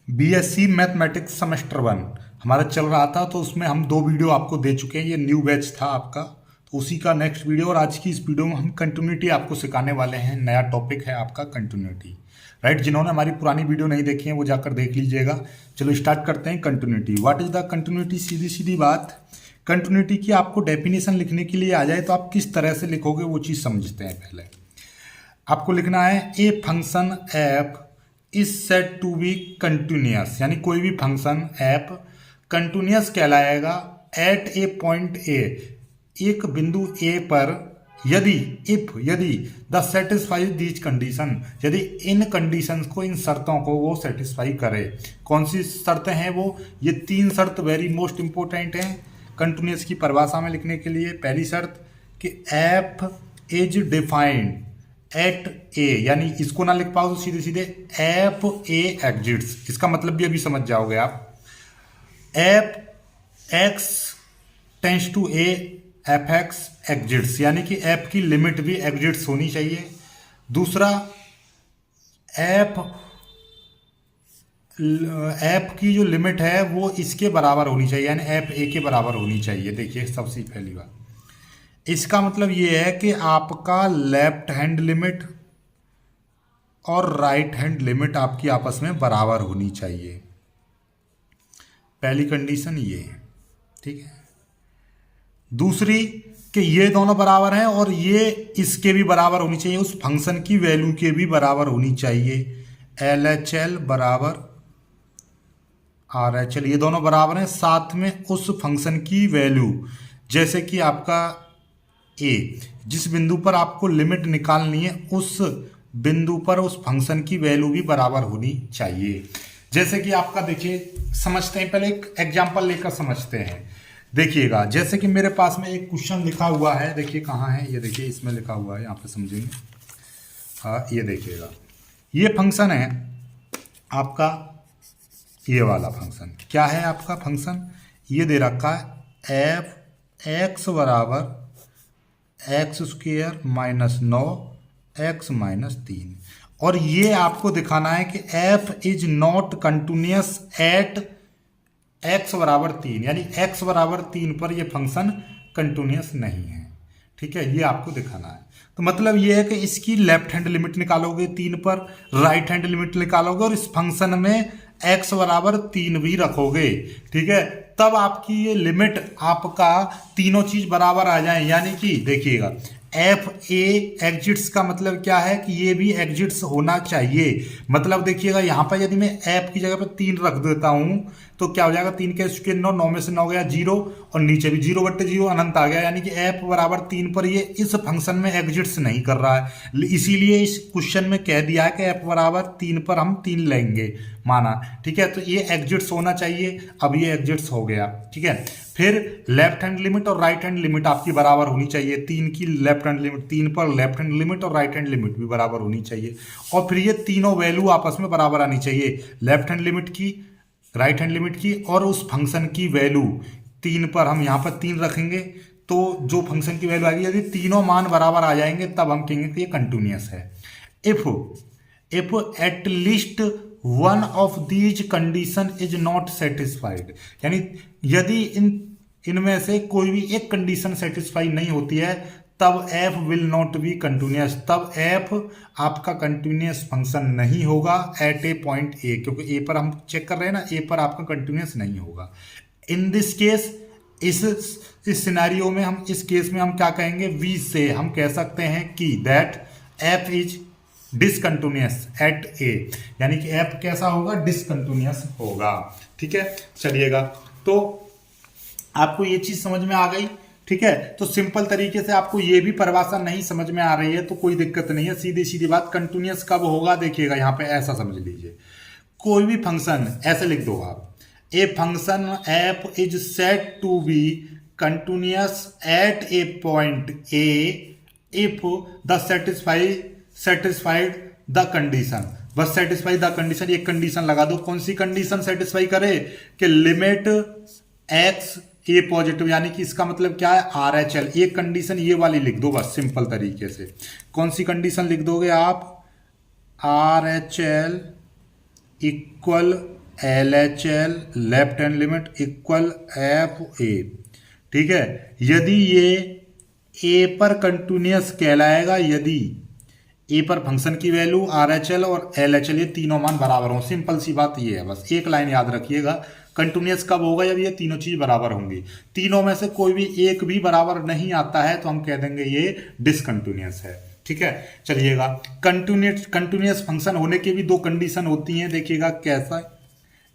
BSc mathematics semester 1 हमारा चल रहा था, तो उसमें हम 2 वीडियो आपको दे चुके हैं। ये न्यू बैच था आपका, तो उसी का नेक्स्ट वीडियो, और आज की इस वीडियो में हम कंटिन्यूटी आपको सिखाने वाले हैं। नया टॉपिक है आपका कंटिन्यूटी, राइट। जिन्होंने हमारी पुरानी वीडियो नहीं देखी है वो जाकर देख लीजिएगा। चलो स्टार्ट करते हैं। Continuity, what is the continuity? सीधी सीधी बात, कंटिन्यूटी की आपको डेफिनेशन लिखने के लिए आ जाए तो आप किस तरह से लिखोगे वो चीज़ समझते हैं। पहले आपको लिखना है a function f is said to be continuous, यानी कोई भी फंक्शन एफ कंटिन्यूअस कहलाएगा एट ए पॉइंट ए, एक बिंदु ए पर, यदि द सेटिस्फाइज दीज कंडीशन, यदि इन कंडीशंस को, इन शर्तों को वो सेटिस्फाई करे। कौन सी शर्तें हैं वो? ये 3 शर्त वेरी मोस्ट इंपॉर्टेंट हैं कंटिन्यूअस की परिभाषा में लिखने के लिए। पहली शर्त कि F is defined at a, यानी इसको ना लिख पाओ तो सीधे सीधे एफ ए एग्जिट्स, इसका मतलब भी अभी समझ जाओगे आप। F x tends to a, f x exists, यानी कि एफ की लिमिट भी एग्जिट्स होनी चाहिए। दूसरा, एफ की जो लिमिट है वो इसके बराबर होनी चाहिए, यानी एफ ए के बराबर होनी चाहिए। देखिए सबसे पहली बात, इसका मतलब ये है कि आपका लेफ्ट हैंड लिमिट और राइट हैंड लिमिट आपकी आपस में बराबर होनी चाहिए। पहली कंडीशन ये है, ठीक है। दूसरी कि ये दोनों बराबर हैं और ये इसके भी बराबर होनी चाहिए, उस फंक्शन की वैल्यू के भी बराबर होनी चाहिए। एल एच एल बराबर आर एच एल, ये दोनों बराबर हैं। साथ में उस फंक्शन की वैल्यू, जैसे कि आपका ए, जिस बिंदु पर आपको लिमिट निकालनी है उस बिंदु पर उस फंक्शन की वैल्यू भी बराबर होनी चाहिए। जैसे कि आपका देखिए, समझते हैं, पहले एक एग्जांपल लेकर समझते हैं। देखिएगा, जैसे कि मेरे पास में एक क्वेश्चन लिखा हुआ है, देखिए कहाँ है ये, देखिए इसमें लिखा हुआ है, यहाँ पे समझेंगे। हाँ, ये देखिएगा, ये फंक्शन है आपका, ये वाला फंक्शन क्या है आपका फंक्शन, ये दे रखा है एफ एक्स बराबर x square minus 9 x minus 3, और ये आपको दिखाना है कि F is not continuous eight x बराबर 3, यानी एक्स बराबर 3 पर ये फंक्शन कंटिन्यूअस नहीं है, ठीक है। ये आपको दिखाना है। तो मतलब ये है कि इसकी लेफ्ट हैंड लिमिट निकालोगे 3 पर, राइट हैंड लिमिट निकालोगे और इस फंक्शन में x बराबर 3 भी रखोगे, ठीक है। तब आपकी ये लिमिट, आपका तीनों चीज बराबर आ जाए। यानी कि देखिएगा, एफ ए एग्जिट्स का मतलब क्या है कि ये भी एग्जिट्स होना चाहिए। मतलब देखिएगा, यहाँ पर यदि मैं एफ की जगह पर 3 रख देता हूँ तो क्या हो जाएगा, 3 के स्क्वायर 9, 9 में से 9 गया 0, और नीचे भी 0/0 अनंत आ गया। यानी कि एफ बराबर 3 पर ये इस फंक्शन में एग्जिट्स नहीं कर रहा है, इसीलिए इस क्वेश्चन में कह दिया है कि एफ बराबर 3 पर हम 3 लेंगे, माना, ठीक है। तो ये एग्जिट्स होना चाहिए, अब ये एग्जिट्स हो गया, ठीक है। फिर लेफ्ट हैंड लिमिट और राइट हैंड लिमिट आपकी बराबर होनी चाहिए। 3 की लेफ्ट हैंड लिमिट, 3 पर लेफ्ट हैंड लिमिट और राइट हैंड लिमिट भी बराबर होनी चाहिए, और फिर ये तीनों वैल्यू आपस में बराबर आनी चाहिए, लेफ्ट हैंड लिमिट की, राइट हैंड लिमिट की, और उस फंक्शन की वैल्यू। 3 पर हम यहाँ पर 3 रखेंगे तो जो फंक्शन की वैल्यू आएगी, यदि तीनों मान बराबर आ जाएंगे तब हम कहेंगे कि ये कंटिन्यूअस है। If at least one of these condition is not satisfied, यानी यदि इनमें से कोई भी एक कंडीशन सेटिस्फाई नहीं होती है तब F will not be continuous, तब एफ आपका कंटिन्यूअस फंक्शन नहीं होगा एट ए पॉइंट ए, क्योंकि ए पर हम चेक कर रहे हैं ना, ए पर आपका कंटिन्यूअस नहीं होगा। इन दिस केस, इस सिनेरियो में हम, इस केस में हम क्या कहेंगे, वी से हम कह सकते हैं कि that F is discontinuous at a, यानी कि एफ कैसा होगा, डिसकंटिन्यूअस होगा, ठीक है। चलिएगा, तो आपको ये चीज समझ में आ गई, ठीक है। तो सिंपल तरीके से आपको ये भी परिभाषा नहीं समझ में आ रही है तो कोई दिक्कत नहीं है, सीधी सीधी बात, कंटिन्यूअस कब होगा देखिएगा, यहाँ पे ऐसा समझ लीजिए, कोई भी फंक्शन ऐसे लिख दो आप, a function f is said to be continuous at a point a if the satisfied the condition, बस सेटिस्फाई द कंडीशन, ये कंडीशन लगा दो। कौन सी कंडीशन सेटिस्फाई करे कि लिमिट एक्स ए पॉजिटिव, यानी कि इसका मतलब क्या है, आर एच एल, ये कंडीशन ये वाली लिख दो बस सिंपल तरीके से। कौन सी कंडीशन लिख दोगे आप, R H L equal L H L left hand limit equal F A, ठीक है। यदि ये ए पर कंटिन्यूअस कहलाएगा, यदि ए पर फंक्शन की वैल्यू आर एच एल और एल एच एल ये तीनों मान बराबर हों। सिंपल सी बात ये है, बस एक लाइन याद रखिएगा, कंटिन्यूअस कब होगा, जब ये तीनों चीज बराबर होंगी। तीनों में से कोई भी एक भी बराबर नहीं आता है तो हम कह देंगे ये डिसकंटिन्यूअस है, ठीक है। चलिएगा, कंटिन्यूअस फंक्शन होने की भी दो कंडीशन होती हैं, देखिएगा कैसा।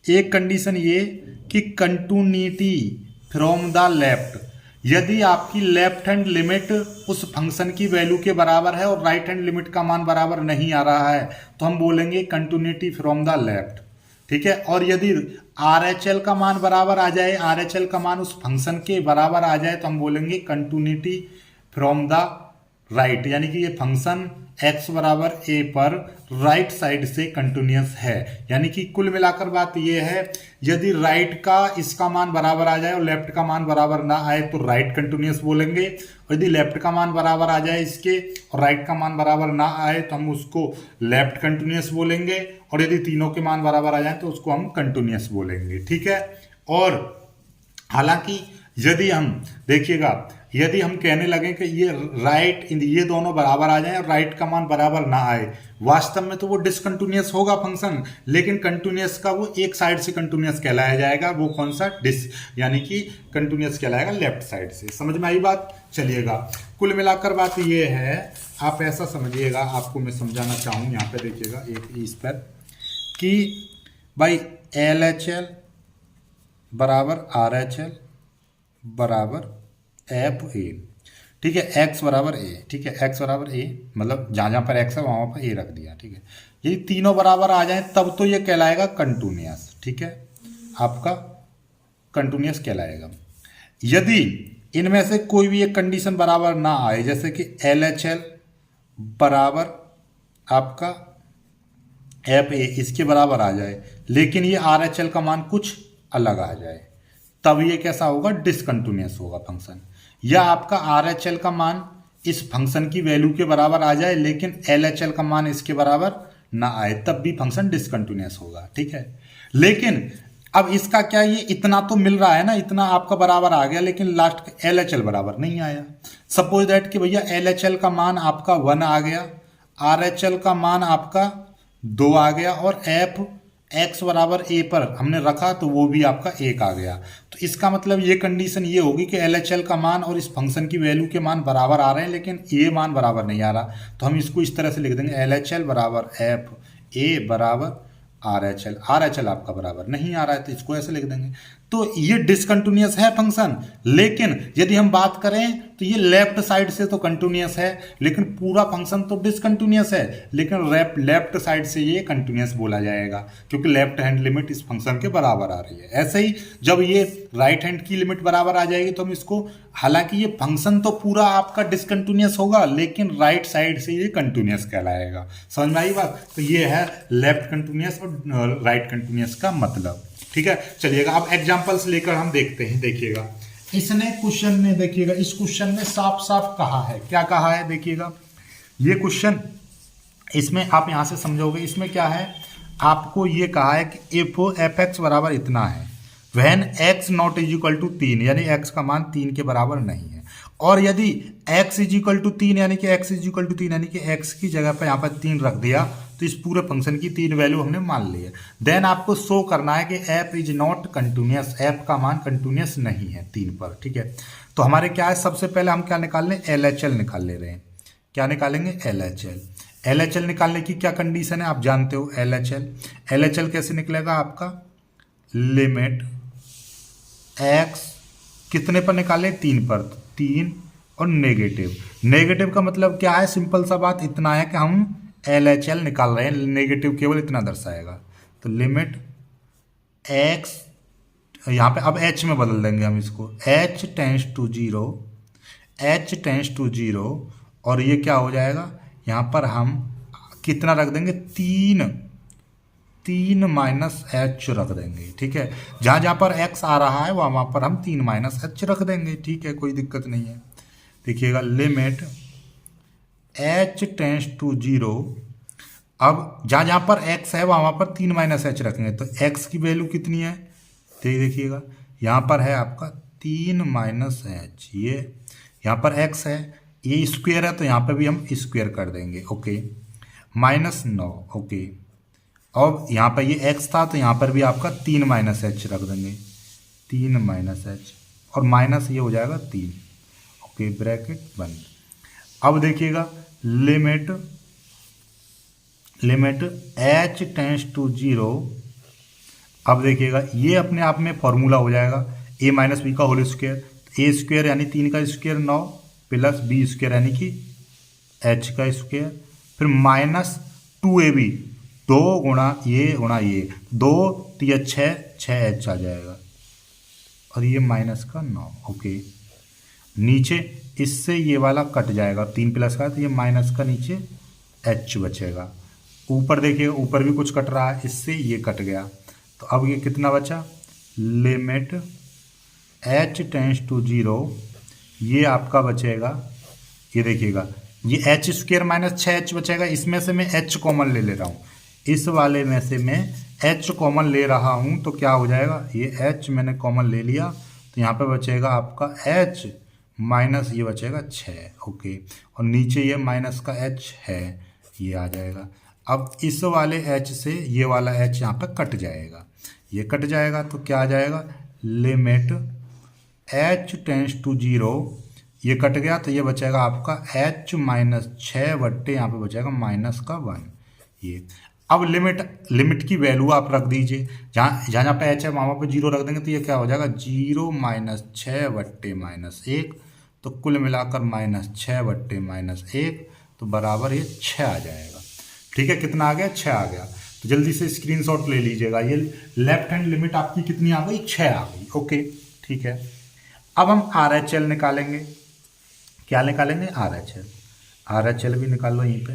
एक कंडीशन ये कि कंटिन्यूटी फ्रॉम द लेफ्ट, यदि आपकी लेफ्ट हैंड लिमिट उस फंक्शन की वैल्यू के बराबर है और राइट हैंड लिमिट का मान बराबर नहीं आ रहा है तो हम बोलेंगे कंटिन्यूटी फ्रॉम द लेफ्ट, ठीक है। और यदि आर एच एल का मान बराबर आ जाए, आर एच एल का मान उस फंक्शन के बराबर आ जाए तो हम बोलेंगे कंटिन्यूटी फ्रॉम द राइट, यानी कि ये फंक्शन x बराबर a पर राइट साइड से कंटिन्यूअस है। यानी कि कुल मिलाकर बात ये है, यदि राइट का इसका मान बराबर आ जाए और लेफ्ट का मान बराबर ना आए तो राइट कंटिन्यूअस बोलेंगे, और यदि लेफ्ट का मान बराबर आ जाए इसके और राइट का मान बराबर ना आए तो हम उसको लेफ्ट कंटिन्यूअस बोलेंगे, और यदि तीनों के मान बराबर आ जाए तो उसको हम कंटिन्यूअस बोलेंगे, ठीक है। और हालांकि यदि हम देखिएगा, यदि हम कहने लगे कि ये राइट ये दोनों बराबर आ जाएं और राइट का मान बराबर ना आए, वास्तव में तो वो डिसकंटिन्यूअस होगा फंक्शन, लेकिन कंटिन्यूअस का वो एक साइड से कंटिन्यूअस कहलाया जाएगा। वो कौन सा, डिस, यानी कि कंटिन्यूअस कहलाएगा लेफ्ट साइड से। समझ में आई बात। चलिएगा, कुल मिलाकर बात ये है, आप ऐसा समझिएगा, आपको मैं समझाना चाहूँ यहाँ पे देखिएगा एक इस पर कि भाई एल एच एल बराबर आर एच एल बराबर एफ ए, ठीक है। एक्स बराबर ए, ठीक है, एक्स बराबर ए, मतलब जहाँ जहाँ पर एक्स है वहाँ पर ए रख दिया, ठीक है। ये तीनों बराबर आ जाए तब तो ये कहलाएगा कंटिन्यूअस, ठीक है, आपका कंटिन्यूअस कहलाएगा। यदि इनमें से कोई भी एक कंडीशन बराबर ना आए, जैसे कि एल एच एल बराबर आपका एफ ए इसके बराबर आ जाए, लेकिन ये आर एच एल का मान कुछ अलग आ जाए, तब ये कैसा होगा, डिसकंटिन्यूअस होगा फंक्शन। या आपका आर एच एल का मान इस फंक्शन की वैल्यू के बराबर आ जाए लेकिन एल एच एल का मान इसके बराबर ना आए, तब भी फंक्शन डिसकंटिन्यूअस होगा, ठीक है। लेकिन अब इसका क्या, ये इतना तो मिल रहा है ना, इतना आपका बराबर आ गया, लेकिन लास्ट एल एच एल बराबर नहीं आया। सपोज दैट कि भैया एल एच एल का मान आपका 1 आ गया, आर एच एल का मान आपका 2 आ गया, और एफ एक्स बराबर ए पर हमने रखा तो वो भी आपका 1 आ गया। तो इसका मतलब ये कंडीशन ये होगी कि एल एच एल का मान और इस फंक्शन की वैल्यू के मान बराबर आ रहे हैं लेकिन ए मान बराबर नहीं आ रहा, तो हम इसको इस तरह से लिख देंगे एल एच एल बराबर एफ ए बराबर R H L. R H L आपका बराबर नहीं आ रहा है तो इसको ऐसे लिख देंगे। तो ये डिसकंटिन्यूअस है फंक्शन, लेकिन यदि हम बात करें तो ये लेफ्ट साइड से तो कंटिन्यूअस है, लेकिन पूरा फंक्शन तो डिसकंटिन्यूअस है, लेकिन लेफ्ट साइड से ये कंटिन्यूअस बोला जाएगा क्योंकि लेफ्ट हैंड लिमिट इस फंक्शन के बराबर आ रही है। ऐसे ही जब ये राइट हैंड की लिमिट बराबर आ जाएगी तो हम इसको, हालांकि ये फंक्शन तो पूरा आपका डिसकंटिन्यूअस होगा लेकिन राइट साइड से ये कंटिन्यूअस कहलाएगा। समझ में आई बात। तो ये है लेफ्ट कंटिन्यूअस और राइट कंटिन्यूअस का मतलब, ठीक है। चलिएगा, अब एग्जांपल्स लेकर हम देखते हैं। देखिएगा, इसने क्वेश्चन में, देखिएगा इस क्वेश्चन में साफ साफ कहा है, क्या कहा है, देखिएगा ये क्वेश्चन, इसमें आप यहां से समझोगे, इसमें क्या है, आपको ये कहा है कि एफ एक्स बराबर इतना है when x not is equal to 3, यानी एक्स का मान 3 के बराबर नहीं है, और यदि x इज इक्वल टू 3 यानी कि x इज इक्वल टू 3 यानी कि x की जगह पर यहाँ पर 3 रख दिया तो इस पूरे फंक्शन की 3 वैल्यू हमने मान ली है। देन आपको शो करना है कि f is not continuous, f का मान कंटिन्यूअस नहीं है 3 पर, ठीक है। तो हमारे क्या है, सबसे पहले हम क्या निकाल लें, LHL निकाल ले रहे हैं। क्या निकालेंगे, LHL। LHL निकालने की क्या कंडीशन है आप जानते हो, LHL कैसे निकलेगा आपका, लिमिट x कितने पर निकालें, 3 पर, 3 और नेगेटिव का मतलब क्या है, सिंपल सा बात इतना है कि हम LHL निकाल रहे हैं, नेगेटिव केवल इतना दर्शाएगा। तो लिमिट x, यहाँ पे अब h में बदल देंगे हम इसको, h टेंस टू 0, और ये क्या हो जाएगा, यहाँ पर हम कितना रख देंगे, 3 माइनस एच रख देंगे, ठीक है। जहाँ जहाँ पर x आ रहा है वहाँ पर हम 3 माइनस एच रख देंगे, ठीक है, कोई दिक्कत नहीं है। देखिएगा, लिमिट h टेंस टू 0, अब जहाँ जहाँ पर x है वहाँ पर 3 माइनस एच रखेंगे, तो x की वैल्यू कितनी है, तो ये देखिएगा यहाँ पर है आपका 3 माइनस एच, ये यहाँ पर x है, ये स्क्वायर है तो यहाँ पर भी हम स्क्वायर कर देंगे, ओके, -9, ओके। अब यहाँ पर ये x था तो यहाँ पर भी आपका 3 माइनस एच रख देंगे, 3 माइनस एच, और माइनस ये हो जाएगा 3, ओके, ब्रैकेट बंद। अब देखिएगा लिमिट h टेंस टू 0, अब देखिएगा ये अपने आप में फॉर्मूला हो जाएगा a माइनस बी का होल स्क्वायर, ए स्क्वायर यानी 3 का स्क्वायर 9 प्लस बी स्क्वायर यानी कि h का स्क्वायर, फिर -2ab, 2 गुणा ये 2 3 6h आ जाएगा, और ये माइनस का 9, ओके। नीचे इससे ये वाला कट जाएगा, 3 प्लस का, तो ये माइनस का नीचे h बचेगा। ऊपर देखिए ऊपर भी कुछ कट रहा है, इससे ये कट गया, तो अब ये कितना बचा, लिमिट h टेंस टू 0, ये आपका बचेगा, ये देखिएगा ये एच स्क्वायर माइनस 6h बचेगा, इसमें से मैं h कॉमन ले रहा हूँ, इस वाले में से मैं h कॉमन ले रहा हूँ, तो क्या हो जाएगा, ये h मैंने कॉमन ले लिया, तो यहाँ पे बचेगा आपका h माइनस ये बचेगा 6, ओके, और नीचे ये माइनस का h है, ये आ जाएगा। अब इस वाले h से ये वाला h यहाँ पे कट जाएगा, ये कट जाएगा, तो क्या आ जाएगा, लिमिट h टेंस टू 0, ये कट गया तो ये बचेगा आपका h माइनस 6 बट्टे यहाँ पे बचेगा माइनस का 1, ये। अब लिमिट की वैल्यू आप रख दीजिए, जहाँ जहाँ पे h है वहाँ पे 0 रख देंगे, तो ये क्या हो जाएगा, 0 माइनस 6 बट्टे -1, तो कुल मिलाकर -6 बट्टे -1, तो बराबर ये 6 आ जाएगा। ठीक है, कितना आ गया, 6 आ गया। तो जल्दी से स्क्रीनशॉट ले लीजिएगा, ये लेफ्ट हैंड लिमिट आपकी कितनी आ गई, 6 आ गई, ओके, ठीक है। अब हम RHL निकालेंगे, क्या निकालेंगे, RHL भी निकाल लो यहीं पे।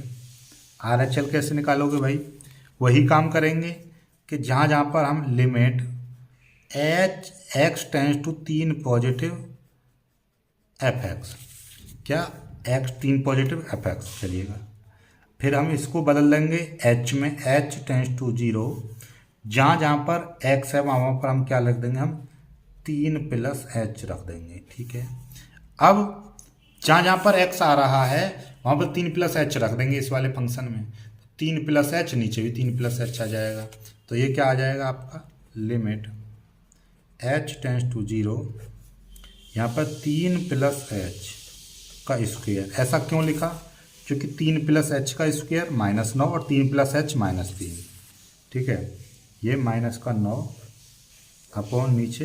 RHL कैसे निकालोगे भाई, वही काम करेंगे कि जहाँ जहाँ पर हम limit x tends to 3 positive fx, क्या x 3 पॉजिटिव fx, चलिएगा, फिर हम इसको बदल देंगे h में, h टेंस टू 0, जहाँ जहाँ पर x है वहाँ पर हम क्या रख देंगे, हम 3 प्लस h रख देंगे, ठीक है। अब जहाँ जहाँ पर x आ रहा है वहाँ पर 3 प्लस h रख देंगे इस वाले फंक्शन में, 3 प्लस h, नीचे भी 3 प्लस h आ जाएगा, तो ये क्या आ जाएगा आपका, लिमिट h टेंस टू 0, यहाँ पर 3 प्लस h का स्क्वायर, ऐसा क्यों लिखा, क्योंकि 3 प्लस h का स्क्वायर -9 और 3 प्लस h -3, ठीक है, ये माइनस का 9 अपॉन नीचे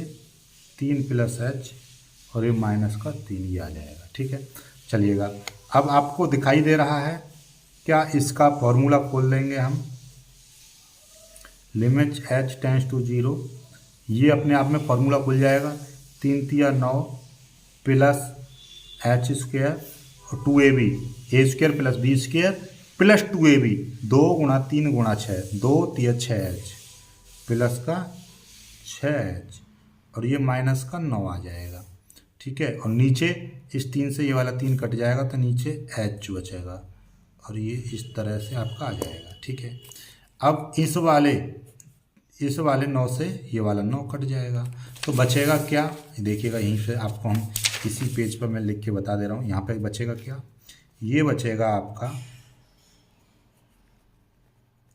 3 प्लस h और ये माइनस का 3, ये आ जाएगा, ठीक है। चलिएगा, अब आपको दिखाई दे रहा है क्या, इसका फॉर्मूला खोल देंगे हम, लिमिट h टेंस टू 0, ये अपने आप में फॉर्मूला खुल जाएगा, 3 3 9 प्लस h स्क्वायर और 2ab, a square plus b square plus 2ab, 2 गुणा 3 गुणा 6, 2 3 6h प्लस का 6h, और ये माइनस का 9 आ जाएगा, ठीक है। और नीचे इस 3 से ये वाला 3 कट जाएगा, तो नीचे h बचेगा, और ये इस तरह से आपका आ जाएगा, ठीक है। अब इस वाले 9 से ये वाला 9 कट जाएगा, तो बचेगा क्या, देखिएगा यहीं से आपको हम इसी पेज पर मैं लिख के बता दे रहा हूँ, यहाँ पे बचेगा क्या, ये बचेगा आपका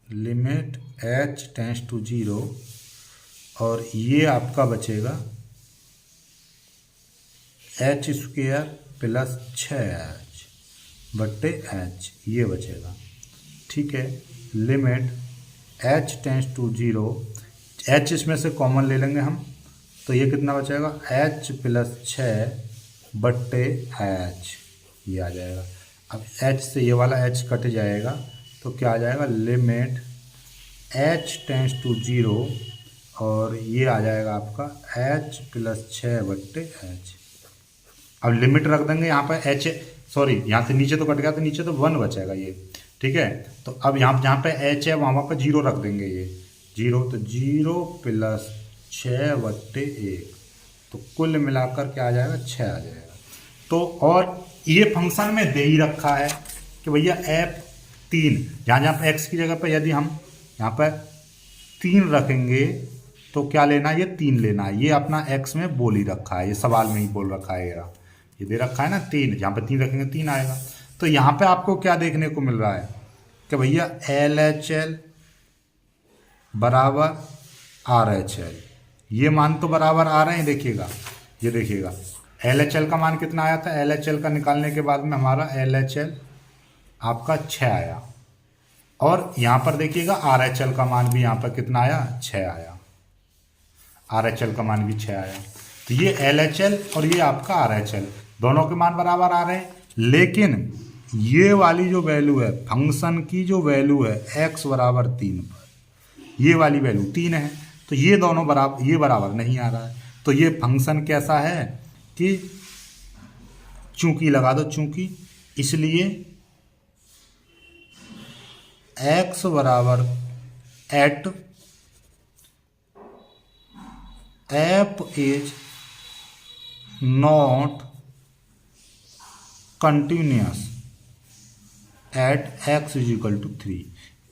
लिमिट h टेंस टू 0, और ये आपका बचेगा h स्क्वायर प्लस 6h बट्टे h, ये बचेगा, ठीक है। Limit h tends to 0, h इसमें से कॉमन ले लेंगे हम, तो ये कितना बचेगा, h प्लस 6 बट्टे h, ये आ जाएगा। अब h से ये वाला h कट जाएगा, तो क्या आ जाएगा, लिमिट h टेंस टू 0, और ये आ जाएगा आपका h प्लस 6 बट्टे h। अब लिमिट रख देंगे यहाँ पर h, सॉरी यहाँ से नीचे तो कट गया, तो नीचे तो 1 बचेगा ये, ठीक है। तो अब यहाँ जहाँ पे h है वहाँ पर 0 रख देंगे, ये 0, तो 0 प्लस 6 बट्टे 1, तो कुल मिलाकर क्या आ जाएगा, 6 आ जाएगा। तो और ये फंक्शन में दे ही रखा है कि भैया 3, जहाँ जहाँ पर एक्स की जगह पर यदि हम यहाँ पर 3 रखेंगे तो क्या लेना है, ये 3 लेना है। ये अपना एक्स में बोल ही रखा है, ये सवाल में ही बोल रखा है, ये दे रखा है ना 3, जहाँ पर 3 रखेंगे 3 आएगा। तो यहाँ पे आपको क्या देखने को मिल रहा है कि भैया LHL बराबर RHL, ये मान तो बराबर आ रहे हैं। देखिएगा, ये देखिएगा LHL का मान कितना आया था, LHL का निकालने के बाद में हमारा LHL आपका 6 आया, और यहाँ पर देखिएगा RHL का मान भी यहाँ पर कितना आया, 6 आया। RHL का मान भी 6 आया। तो ये LHL और ये आपका RHL दोनों के मान बराबर आ रहे हैं, लेकिन ये वाली जो वैल्यू है, फंक्शन की जो वैल्यू है x बराबर 3 पर, ये वाली वैल्यू 3 है, तो ये दोनों बराबर, ये बराबर नहीं आ रहा है। तो ये फंक्शन कैसा है कि चूंकि लगा दो, चूंकि, इसलिए x बराबर at f is not continuous at x is equal to 3।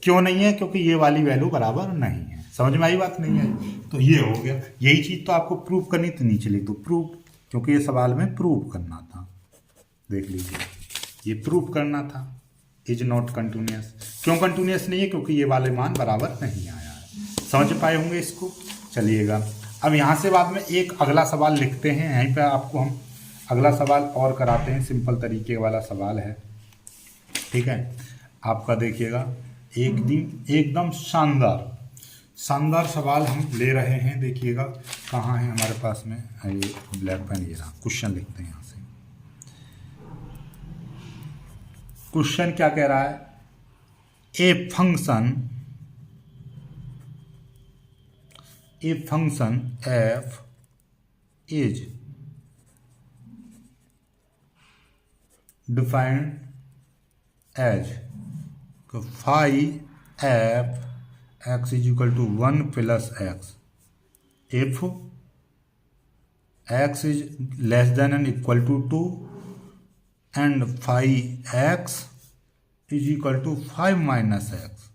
क्यों नहीं है, क्योंकि ये वाली वैल्यू बराबर नहीं है। समझ में आई बात, नहीं आई? तो ये हो गया। यही चीज़ तो आपको प्रूव करनी थी, नीचे लिख दो प्रूव, क्योंकि ये सवाल में प्रूव करना था। देख लीजिए, ये प्रूव करना था, इज नॉट कंटिन्यूअस। क्यों कंटिन्यूअस नहीं है, क्योंकि ये वाले मान बराबर नहीं आया है। समझ पाए होंगे इसको। चलिएगा, अब यहाँ से बाद में एक अगला सवाल लिखते हैं। यहीं पे आपको हम अगला सवाल और कराते हैं, सिंपल तरीके वाला सवाल है, ठीक है। आपका देखिएगा एकदम शानदार शानदार सवाल हम ले रहे हैं। देखिएगा कहाँ है हमारे पास में, ये ब्लैक पेन, ये रहा। क्वेश्चन लिखते हैं यहाँ से। क्वेश्चन क्या कह रहा है, a function f is defined as phi f x is equal to 1 plus x if x is less than and equal to 2 and phi x is equal to 5 minus x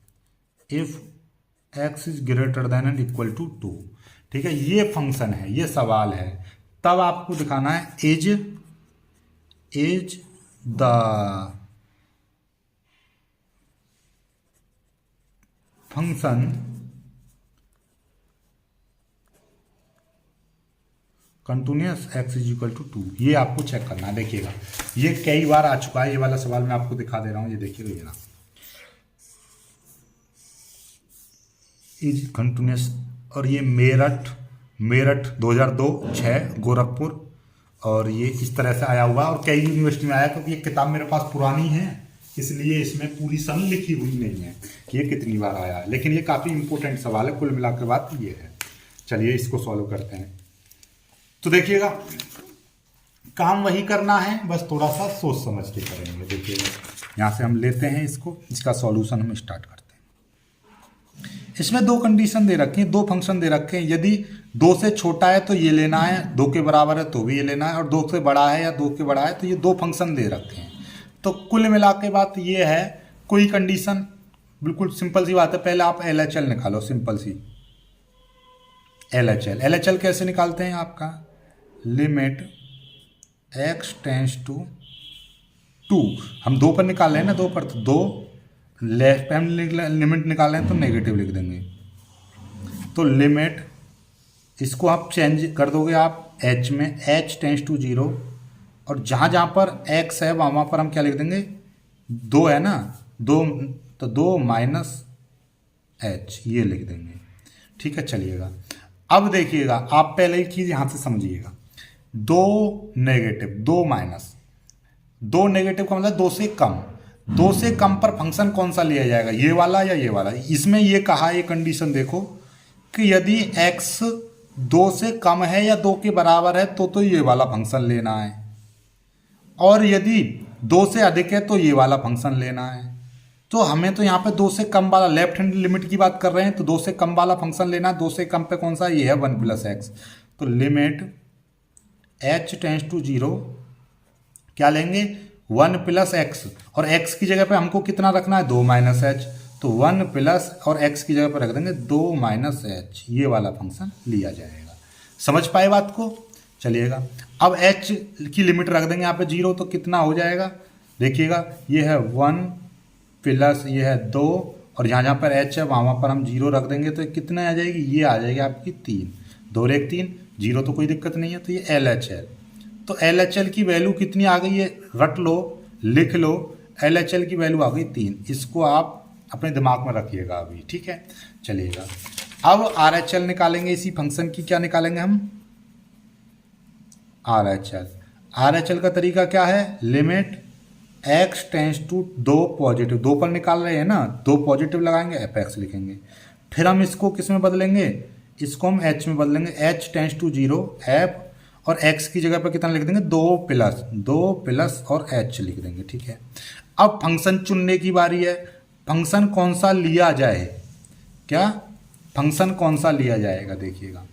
if x is greater than and equal to 2। ठीक है, ये function है, ये सवाल है। तब आपको दिखाना है is the function continuous x is equal to 2। ये आपको चेक करना है। देखिएगा, ये कई बार आ चुका है, ये वाला सवाल मैं आपको दिखा दे रहा हूँ। ये देखिएगा, ये ना इज कंटिन्यूअस, और ये मेरठ 2002-6 गोरखपुर, और ये इस तरह से आया हुआ, और कई यूनिवर्सिटी में आया, क्योंकि ये किताब मेरे पास पुरानी है, इसलिए इसमें पूरी सन लिखी हुई नहीं है कि ये कितनी बार आया है। लेकिन ये काफ़ी इंपॉर्टेंट सवाल है, कुल मिलाकर बात ये है। चलिए इसको सॉल्व करते हैं। तो देखिएगा, काम वही करना है, बस थोड़ा सा सोच समझ के करेंगे। देखिएगा, यहाँ से हम लेते हैं इसको, इसका सॉल्यूशन हम स्टार्ट करते हैं। इसमें 2 कंडीशन दे रखी हैं, 2 फंक्शन दे रखे हैं। यदि 2 से छोटा है तो ये लेना है, 2 के बराबर है तो भी ये लेना है, और 2 से बड़ा है या 2 के बड़ा है तो ये 2 फंक्शन दे रखे हैं। तो कुल मिला के बात ये है, कोई कंडीशन, बिल्कुल सिंपल सी बात है। पहले आप LHL निकालो, सिंपल सी LHL कैसे निकालते हैं, आपका लिमिट x टेंस टू 2, हम 2 पर निकाल रहे हैं ना, 2 पर, तो 2 लेफ्ट हैंड लिमिट निकाल रहे हैं तो नेगेटिव लिख देंगे। तो लिमिट, इसको आप चेंज कर दोगे आप h में, h टेंस टू 0, और जहाँ जहाँ पर x है वहाँ पर हम क्या लिख देंगे, 2 है ना, 2, तो 2 माइनस h, ये लिख देंगे। ठीक है, चलिएगा। अब देखिएगा, आप पहले एक चीज़ यहाँ से समझिएगा, 2 नेगेटिव 2 माइनस, 2 नेगेटिव का मतलब 2 से कम, 2 से कम पर फंक्शन कौन सा लिया जाएगा, ये वाला या ये वाला। इसमें ये कहा, ये कंडीशन देखो कि यदि x 2 से कम है या 2 के बराबर है तो ये वाला फंक्शन लेना है, और यदि 2 से अधिक है तो ये वाला फंक्शन लेना है। तो हमें तो यहाँ पे 2 से कम वाला, लेफ्ट हैंड लिमिट की बात कर रहे हैं, तो 2 से कम वाला फंक्शन लेना है। 2 से कम पे कौन सा, ये है 1 प्लस एक्स। तो लिमिट h टेंस टू 0 क्या लेंगे, 1 प्लस एक्स, और x की जगह पे हमको कितना रखना है 2 माइनस एच, तो 1 प्लस और x की जगह पे रख देंगे 2 माइनस एच, ये वाला फंक्शन लिया जाएगा। समझ पाए बात को? चलिएगा अब h की लिमिट रख देंगे यहाँ पे 0, तो कितना हो जाएगा देखिएगा, ये है 1 प्लस ये है 2, और जहाँ जहाँ पर h है वहाँ पर हम 0 रख देंगे, तो कितने आ जाएगी, ये आ जाएगी आपकी 3, 2 1 3, 0 तो कोई दिक्कत नहीं है, तो ये LHL। तो LHL की वैल्यू कितनी आ गई है, रट लो, लिख लो, LHL की वैल्यू आ गई 3। इसको आप अपने दिमाग में रखिएगा अभी, ठीक है। चलिएगा अब RHL निकालेंगे, इसी फंक्शन की क्या निकालेंगे हम, RHL का तरीका क्या है, limit x tends to 2 positive, 2 पर निकाल रहे हैं ना, 2 पॉजिटिव लगाएंगे fx लिखेंगे, फिर हम इसको किस में बदलेंगे, इसको हम h में बदलेंगे, h टेंस टू 0 f, और x की जगह पर कितना लिख देंगे 2 प्लस और h लिख देंगे, ठीक है। अब फंक्शन चुनने की बारी है, फंक्शन कौन सा लिया जाए, क्या फंक्शन कौन सा लिया जाएगा, देखिएगा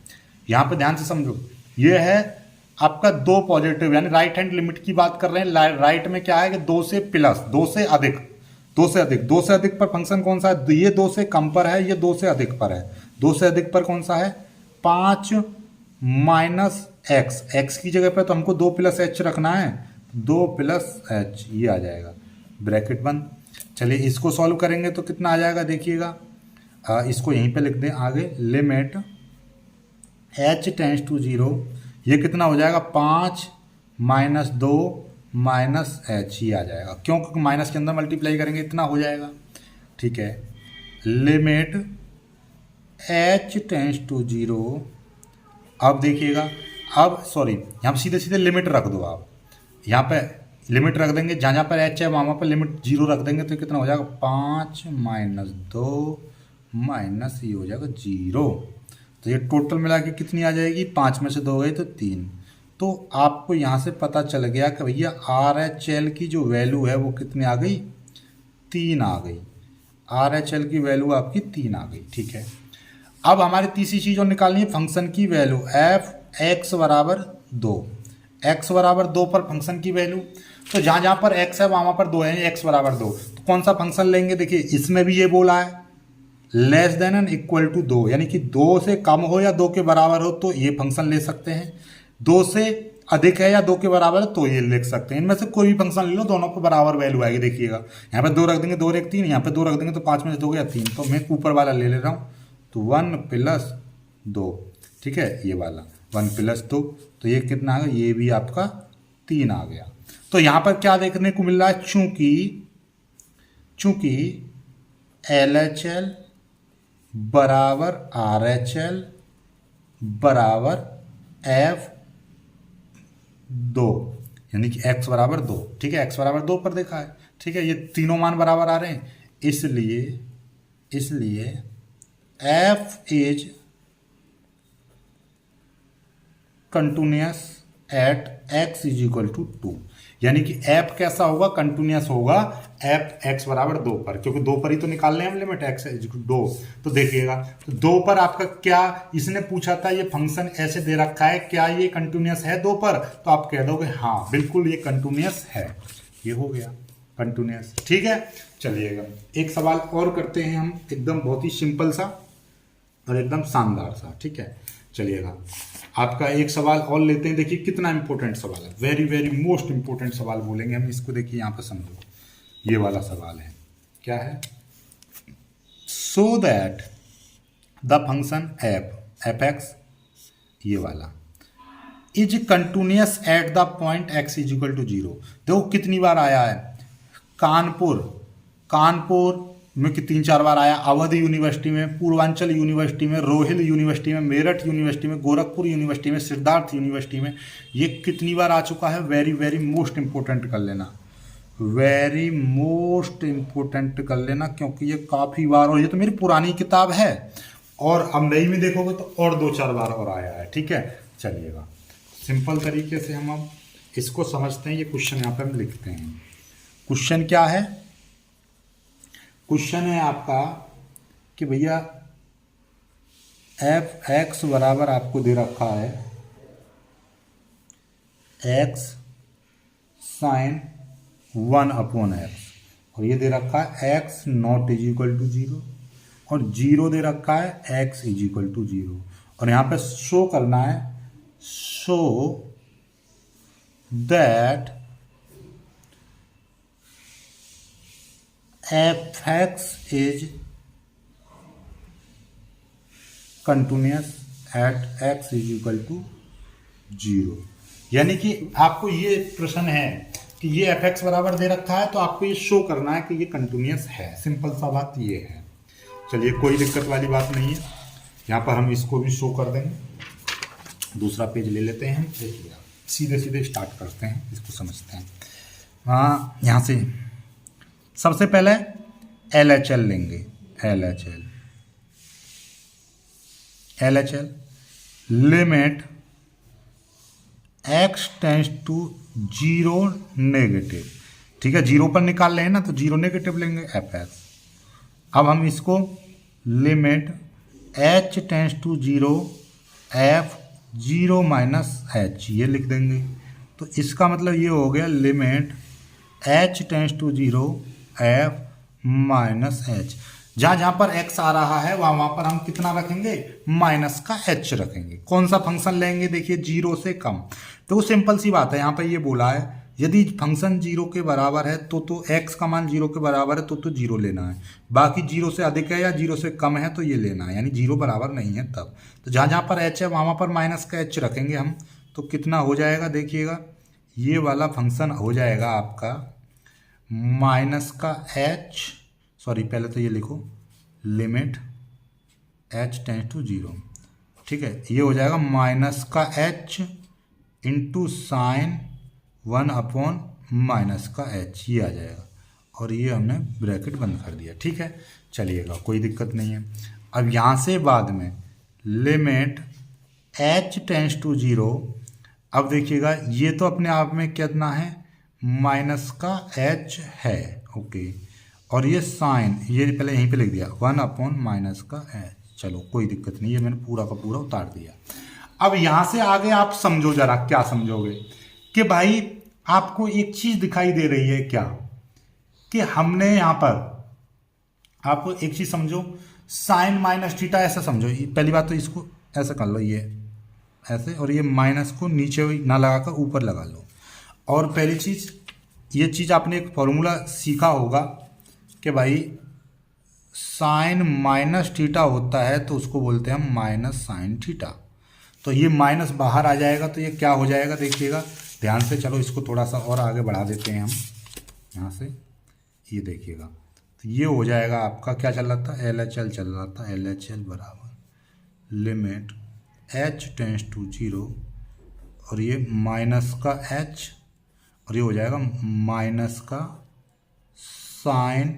यहाँ पे ध्यान से समझो, ये है आपका 2 पॉजिटिव, यानी राइट हैंड लिमिट की बात कर रहे हैं। राइट में क्या है कि 2 से प्लस, 2 से अधिक, 2 से अधिक, 2 से अधिक पर फंक्शन कौन सा है, ये 2 से कम पर है, ये 2 से अधिक पर है, 2 से अधिक पर कौन सा है 5 माइनस एक्स, एक्स की जगह पर तो हमको 2 प्लस एच रखना है, 2 प्लस एच, ये आ जाएगा ब्रैकेट बंद। चलिए इसको सॉल्व करेंगे तो कितना आ जाएगा देखिएगा, इसको यहीं पे लिख दें आगे, लिमिट h टेंस टू 0, ये कितना हो जाएगा 5 माइनस 2 माइनस एच, ये आ जाएगा, क्यों, क्योंकि माइनस के अंदर मल्टीप्लाई करेंगे इतना हो जाएगा, ठीक है। लिमिट h टेंस टू 0, अब देखिएगा, अब सॉरी यहाँ पर सीधे सीधे लिमिट रख दो आप, यहाँ पे लिमिट रख देंगे, जहाँ जहाँ पर h है वहाँ पर लिमिट 0 रख देंगे, तो कितना हो जाएगा 5 माइनस 2 माइनस ये हो जाएगा 0, तो ये टोटल मिला के कितनी आ जाएगी, 5 में से 2 गए तो 3। तो आपको यहाँ से पता चल गया कि भैया RHL की जो वैल्यू है वो कितनी आ गई, 3 आ गई, RHL की वैल्यू आपकी 3 आ गई, ठीक है। अब हमारी तीसरी चीज़ और निकालनी है फंक्शन की वैल्यू, f x बराबर 2, x बराबर 2 पर फंक्शन की वैल्यू, तो जहाँ जहाँ पर x है वहाँ पर 2 है, x बराबर 2, तो कौन सा फंक्शन लेंगे, देखिए इसमें भी ये बोला है less than and equal to 2, यानी कि 2 से कम हो या 2 के बराबर हो तो ये फंक्शन ले सकते हैं, 2 से अधिक है या 2 के बराबर है तो ये लिख सकते हैं, इनमें से कोई भी फंक्शन ले लो, दोनों को बराबर वैल्यू आएगी। देखिएगा यहाँ पे 2 रख देंगे, 2 1 3, यहाँ पे 2 रख देंगे तो 5 में से 2 गया 3, तो मैं ऊपर वाला ले रहा हूँ, तो 1 प्लस 2, ठीक है, ये वाला 1 प्लस 2, तो ये कितना आ गया, ये भी आपका 3 आ गया। तो यहाँ पर क्या देखने को मिल रहा है, चूंकि LHL बराबर RHL बराबर F2, यानी कि x बराबर 2, ठीक है, x बराबर 2 पर देखा है, ठीक है, ये तीनों मान बराबर आ रहे हैं, इसलिए f is continuous at x is equal to 2, यानी कि f कैसा होगा, कंटिन्यूअस होगा f x बराबर 2 पर, क्योंकि 2 पर ही तो निकालने हैं हम limit x is equal to 2, तो देखिएगा तो 2 पर आपका क्या, इसने पूछा था ये फंक्शन ऐसे दे रखा है, क्या ये कंटिन्यूअस है 2 पर, तो आप कह दोगे हाँ बिल्कुल ये कंटिन्यूअस है, ये हो गया कंटिन्यूअस, ठीक है। चलिएगा एक सवाल और करते हैं हम, एकदम बहुत ही सिंपल सा और एकदम शानदार सा, ठीक है। चलिएगा आपका एक सवाल और लेते हैं, देखिए कितना इंपॉर्टेंट सवाल है, वेरी वेरी मोस्ट इंपॉर्टेंट सवाल बोलेंगे हम इसको, देखिए यहाँ पर समझो, ये वाला सवाल है, क्या है, so that the function f(x), ये वाला is continuous at the point x is equal to 0। देखो कितनी बार आया है, कानपुर में 3-4 बार आया, अवध यूनिवर्सिटी में, पूर्वांचल यूनिवर्सिटी में, रोहिल यूनिवर्सिटी में, मेरठ यूनिवर्सिटी में, गोरखपुर यूनिवर्सिटी में, सिद्धार्थ यूनिवर्सिटी में, ये कितनी बार आ चुका है, वेरी वेरी मोस्ट इंपॉर्टेंट कर लेना, वेरी मोस्ट इंपॉर्टेंट कर लेना, क्योंकि ये काफ़ी बार, और ये तो मेरी पुरानी किताब है, और अब नई में देखोगे तो और 2-4 बार और आया है, ठीक है। चलिएगा सिंपल तरीके से हम अब इसको समझते हैं, ये क्वेश्चन यहाँ पे हम लिखते हैं, क्वेश्चन क्या है, क्वेश्चन है आपका कि भैया f(x) बराबर आपको दे रखा है x sin 1/x, और ये दे रखा है x not is equal to 0, और 0 दे रखा है x इज इक्वल टू 0, और यहाँ पे शो करना है show that f(x) is continuous at x is equal to 0। यानी कि आपको ये प्रश्न है कि ये f(x) बराबर दे रखा है, तो आपको ये शो करना है कि ये कंटिन्यूअस है। सिंपल सा बात ये है। चलिए, कोई दिक्कत वाली बात नहीं है। यहाँ पर हम इसको भी शो कर देंगे। दूसरा पेज ले लेते हैं। देखिए, सीधे सीधे स्टार्ट करते हैं, इसको समझते हैं। हाँ, यहाँ से सबसे पहले LHL लेंगे। LHL limit x tends to 0 negative. ठीक है, 0 पर निकाल रहे हैं ना, तो 0 नेगेटिव लेंगे f(x). अब हम इसको limit h tends to 0 f 0 minus h ये लिख देंगे। तो इसका मतलब ये हो गया limit h tends to 0 f minus h। जहाँ पर x आ रहा है वहाँ पर हम कितना रखेंगे, माइनस का h रखेंगे। कौन सा फंक्शन लेंगे, देखिए 0 से कम। तो सिंपल सी बात है, यहाँ पर ये बोला है यदि फंक्शन 0 के बराबर है तो x का मान 0 के बराबर है तो 0 लेना है। बाकी 0 से अधिक है या 0 से कम है तो ये लेना है, यानी 0 बराबर नहीं है तब। तो जहाँ पर h है वहाँ पर माइनस का h रखेंगे हम। तो कितना हो जाएगा, देखिएगा ये वाला फंक्शन हो जाएगा आपका माइनस का h, सॉरी पहले तो ये लिखो लिमिट h टेंस टू 0। ठीक है, ये हो जाएगा माइनस का h इंटू साइन 1 माइनस का h, ये आ जाएगा। और ये हमने ब्रैकेट बंद कर दिया। ठीक है, चलिएगा, कोई दिक्कत नहीं है। अब यहाँ से बाद में लिमिट h टेंस टू 0। अब देखिएगा ये तो अपने आप में कितना है, माइनस का h है। ओके, और ये साइन ये पहले यहीं पे लिख दिया 1 माइनस का h। चलो, कोई दिक्कत नहीं है, मैंने पूरा का पूरा उतार दिया। अब यहाँ से आगे आप समझो, जरा क्या समझोगे कि भाई आपको एक चीज दिखाई दे रही है क्या, कि हमने यहाँ पर आपको एक चीज समझो, साइन माइनस थीटा ऐसा समझो। पहली बात तो इसको ऐसा कर लो, ये ऐसे, और ये माइनस को नीचे ना लगाकर ऊपर लगा लो। और पहली चीज, ये चीज आपने एक फॉर्मूला सीखा होगा कि भाई साइन माइनस थीटा होता है तो उसको बोलते हैं माइनस साइन थीटा। तो ये माइनस बाहर आ जाएगा तो ये क्या हो जाएगा, देखिएगा ध्यान से। चलो, इसको थोड़ा सा और आगे बढ़ा देते हैं हम यहाँ से, ये देखिएगा। तो ये हो जाएगा आपका क्या चल रहा था, LHL चल रहा था। LHL बराबर लिमिट h टेंस टू 0, और ये माइनस का h, और ये हो जाएगा माइनस का साइन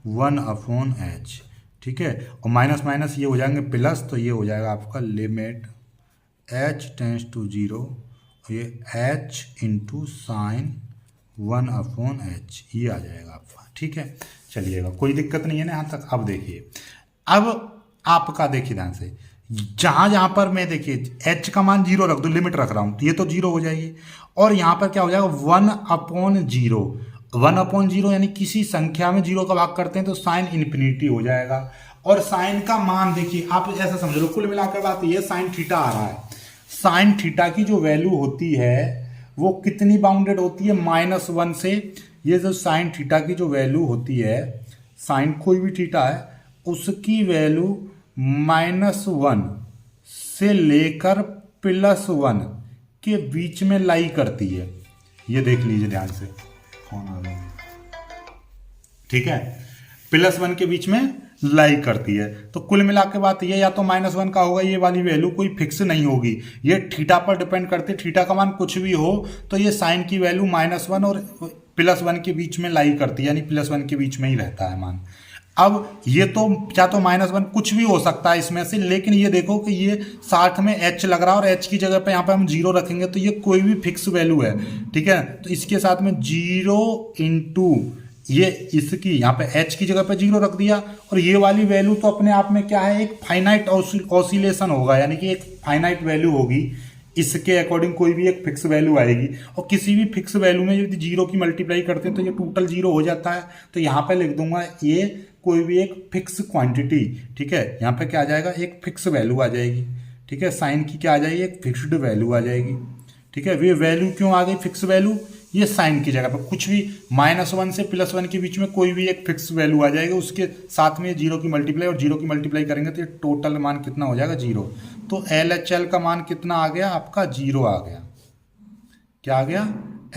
1/h। ठीक है, और माइनस माइनस ये हो जाएंगे प्लस, तो ये हो जाएगा आपका लिमिट h टेंस टू 0, और ये h इंटू साइन 1/h, ये आ जाएगा आपका। ठीक है, चलिएगा, कोई दिक्कत नहीं है ना यहाँ तक। अब देखिए, अब आपका देखिए ध्यान से, जहाँ पर मैं देखिए h का मान 0 रख दो, लिमिट रख रहा हूँ, तो ये तो 0 हो जाएगी। और यहाँ पर क्या हो जाएगा 1/0। 1/0 यानी किसी संख्या में 0 का भाग करते हैं तो साइन इन्फिनिटी हो जाएगा। और साइन का मान देखिए आप ऐसा समझ लो, कुल मिलाकर बात ये साइन थीटा आ रहा है। साइन थीटा की जो वैल्यू होती है वो कितनी बाउंडेड होती है, -1 से। ये जो साइन थीटा की जो वैल्यू होती है, साइन कोई भी थीटा है उसकी वैल्यू -1 से लेकर +1 के बीच में लाई करती है। ये देख लीजिए ध्यान से, कौन आ गया। ठीक है, +1 के बीच में लाई करती है। तो कुल मिला के बात ये या तो -1 का होगा, ये वाली वैल्यू कोई फिक्स नहीं होगी, ये थीटा पर डिपेंड करती है। थीटा का मान कुछ भी हो तो ये साइन की वैल्यू -1 और +1 के बीच में लाई करती है, यानी +1 के बीच में ही रहता है मान। अब ये तो क्या तो -1 कुछ भी हो सकता है इसमें से, लेकिन ये देखो कि ये साथ में h लग रहा है और h की जगह पे यहाँ पे हम 0 रखेंगे तो ये कोई भी फिक्स वैल्यू है। ठीक है, तो इसके साथ में 0 इंटू ये इसकी यहाँ पे h की जगह पे 0 रख दिया। और ये वाली वैल्यू तो अपने आप में क्या है, एक फाइनाइट ऑसिलेशन होगा, यानी कि एक फाइनाइट वैल्यू होगी। इसके अकॉर्डिंग कोई भी एक फिक्स वैल्यू आएगी, और किसी भी फिक्स वैल्यू में यदि जीरो की मल्टीप्लाई करते हैं तो ये टोटल जीरो हो जाता है। तो यहाँ पे लिख दूंगा ये कोई भी एक फिक्स क्वांटिटी, ठीक है, यहाँ पे क्या आ जाएगा, एक फिक्स वैल्यू आ जाएगी, ठीक है, साइन की क्या आ जाएगी, एक फिक्स्ड वैल्यू आ जाएगी, ठीक है। वे वैल्यू क्यों आ गई फिक्स वैल्यू, ये साइन की जगह पर कुछ भी -1 से +1 के बीच में कोई भी एक फिक्स वैल्यू आ जाएगा, उसके साथ में जीरो की मल्टीप्लाई, और जीरो की मल्टीप्लाई करेंगे तो ये टोटल मान कितना हो जाएगा, जीरो। तो LHL का मान कितना आ गया आपका, जीरो आ गया। क्या आ गया,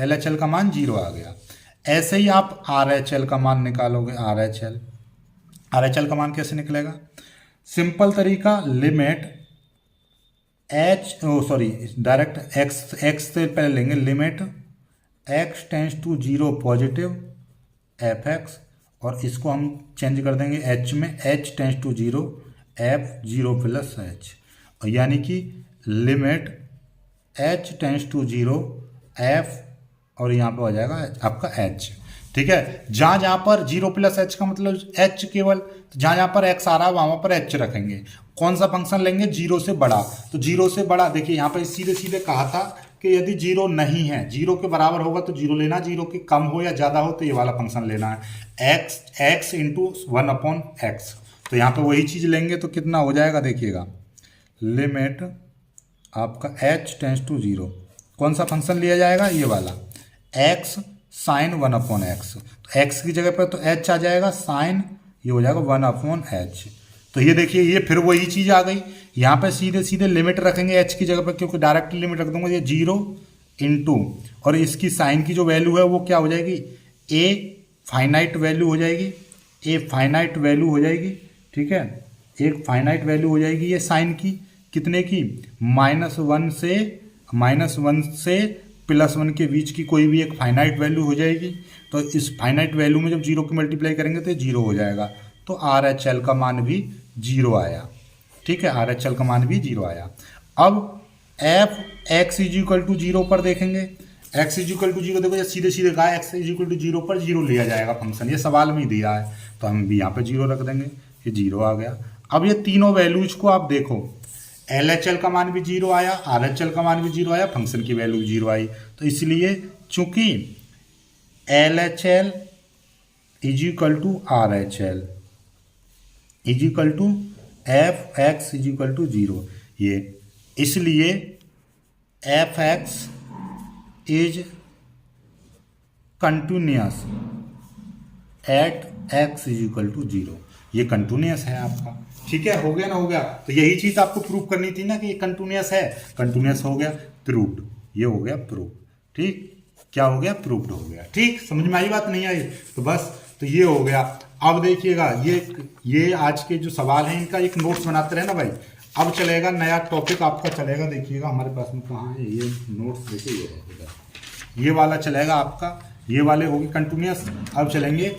LHL का मान जीरो आ गया। ऐसे ही आप RHL का मान निकालोगे, RHL का मान कैसे निकलेगा, सिंपल तरीका, लिमिट डायरेक्ट x से पहले लेंगे, limit x tends to 0 positive fx, और इसको हम चेंज कर देंगे h में, h tends to 0 f0 plus h, और यानी कि limit h tends to 0 f, और यहाँ पे हो जाएगा आपका h, ठीक है। जहाँ जहाँ पर 0 प्लस h का मतलब h केवल, तो जहाँ जहाँ पर x आ रहा है वहाँ पर h रखेंगे। कौन सा फंक्शन लेंगे, जीरो से बड़ा, तो जीरो से बड़ा देखिए यहाँ पर सीधे सीधे कहा था कि यदि जीरो नहीं है, जीरो के बराबर होगा तो जीरो लेना, जीरो के कम हो या ज़्यादा हो तो ये वाला फंक्शन लेना है, x इंटू 1/x। तो यहाँ पे वही चीज़ लेंगे तो कितना हो जाएगा, देखिएगा, लिमिट आपका h टेंस टू 0, कौन सा फंक्शन लिया जाएगा, ये वाला, x साइन 1/x, तो x की जगह पर तो h आ जाएगा, साइन ये हो जाएगा 1/h। तो ये देखिए, ये फिर वही चीज़ आ गई, यहाँ पे सीधे सीधे लिमिट रखेंगे h की जगह पर, क्योंकि डायरेक्ट लिमिट रख दूंगा, ये 0 इंटू, और इसकी साइन की जो वैल्यू है वो क्या हो जाएगी, a फाइनाइट वैल्यू हो जाएगी, a फाइनाइट वैल्यू हो जाएगी, ठीक है, एक फाइनाइट वैल्यू हो जाएगी ये साइन की, कितने की, -1 से +1 के बीच की कोई भी एक फाइनाइट वैल्यू हो जाएगी। तो इस फाइनाइट वैल्यू में जब जीरो की मल्टीप्लाई करेंगे तो ये जीरो हो जाएगा, तो RHL का मान भी जीरो आया, ठीक है, RHL का मान भी जीरो आया। अब f(x = 0) पर देखेंगे, x = 0, देखो ये सीधे सीधे कहा x = 0 पर जीरो लिया जाएगा फंक्शन, ये सवाल में ही दिया है, तो हम भी यहाँ पे जीरो रख देंगे, ये जीरो आ गया। अब ये तीनों वैल्यूज को आप देखो, LHL का मान भी जीरो आया, RHL का मान भी जीरो आया, फंक्शन की वैल्यू जीरो आई, तो इसलिए चूंकि LHL = RHL = f(x = 0), ये इसलिए f(x) is continuous at x = 0, ये कंटिन्यूअस है आपका, ठीक है, हो गया ना, हो गया। तो यही चीज आपको प्रूव करनी थी ना कि ये कंटिन्यूअस है, कंटिन्यूअस हो गया, प्रूव्ड, ये हो गया प्रूव, ठीक, क्या हो गया, प्रूव्ड हो गया, ठीक, समझ में आई बात, नहीं आई तो बस, तो ये हो गया। अब देखिएगा, ये आज के जो सवाल हैं इनका एक नोट्स बनाते रहे ना भाई। अब चलेगा नया टॉपिक आपका, चलेगा, देखिएगा हमारे पास में कहाँ है ये नोट्स, देखिए ये वाला चलेगा आपका, ये वाले हो गए कंटिन्यूअस। अब चलेंगे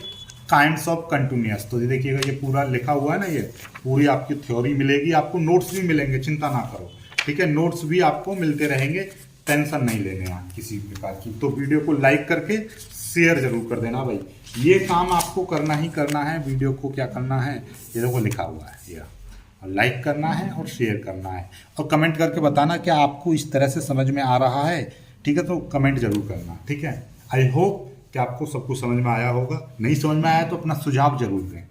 काइंड्स ऑफ कंटिन्यूअस, तो ये देखिएगा, ये पूरा लिखा हुआ है ना, ये पूरी आपकी थ्योरी मिलेगी, आपको नोट्स भी मिलेंगे, चिंता ना करो, ठीक है, नोट्स भी आपको मिलते रहेंगे, टेंशन नहीं लेने आप किसी प्रकार की। तो वीडियो को लाइक करके शेयर जरूर कर देना भाई, ये काम आपको करना ही करना है। वीडियो को क्या करना है, ये देखो लिखा हुआ है, ये लाइक करना है और शेयर करना है, और कमेंट करके बताना कि आपको इस तरह से समझ में आ रहा है, ठीक है, तो कमेंट जरूर करना, ठीक है। आई होप कि आपको सब कुछ समझ में आया होगा, नहीं समझ में आया तो अपना सुझाव जरूर दें।